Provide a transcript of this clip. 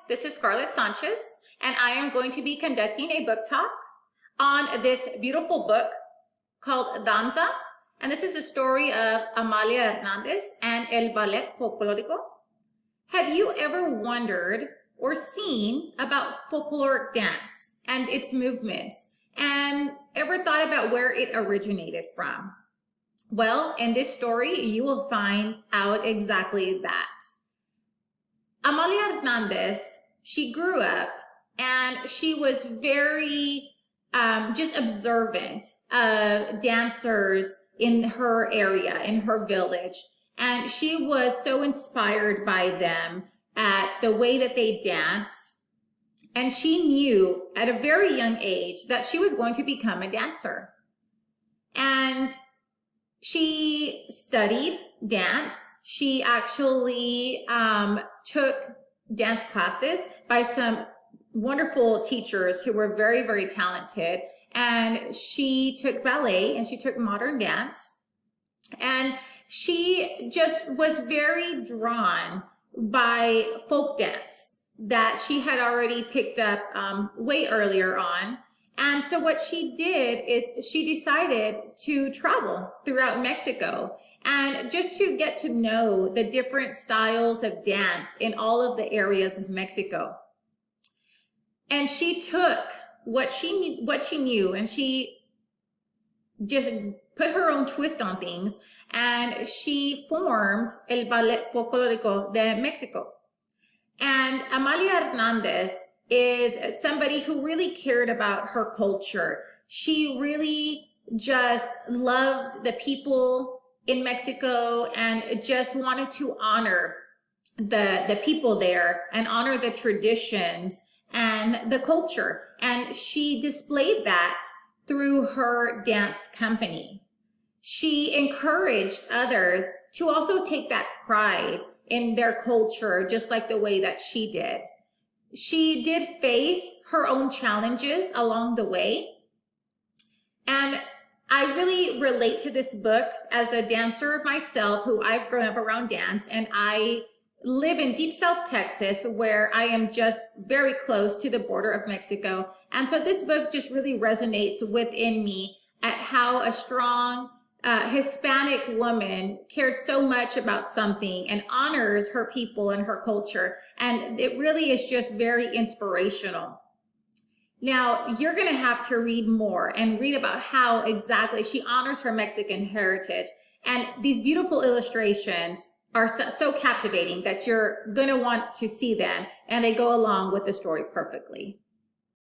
This is Scarlett Sanchez, and I am going to be conducting a book talk on this beautiful book called Danza. And this is the story of Amalia Hernandez and El Ballet Folklorico. Have you ever wondered or seen about folkloric dance and its movements, and ever thought about where it originated from? Well, in this story, you will find out exactly that. Amalia Hernandez, she grew up and she was very just observant of dancers in her area, in her village. And she was so inspired by them at the way that they danced. And she knew at a very young age that she was going to become a dancer. And she studied dance. She actually took dance classes by some wonderful teachers who were very, very talented. And she took ballet and she took modern dance. And she just was very drawn by folk dance that she had already picked up way earlier on. And so what she did is she decided to travel throughout Mexico and just to get to know the different styles of dance in all of the areas of Mexico. And she took what she knew and she just put her own twist on things, and she formed El Ballet Folklorico de Mexico. And Amalia Hernandez is somebody who really cared about her culture. She really just loved the people in Mexico and just wanted to honor the people there and honor the traditions and the culture. And she displayed that through her dance company. She encouraged others to also take that pride in their culture, just like the way that she did. She did face her own challenges along the way. And I really relate to this book as a dancer myself, who I've grown up around dance, and I live in Deep South Texas, where I am just very close to the border of Mexico. And so this book just really resonates within me at how a strong Hispanic woman cared so much about something and honors her people and her culture. And it really is just very inspirational. Now, you're going to have to read more and read about how exactly she honors her Mexican heritage. And these beautiful illustrations are so captivating that you're going to want to see them, and they go along with the story perfectly.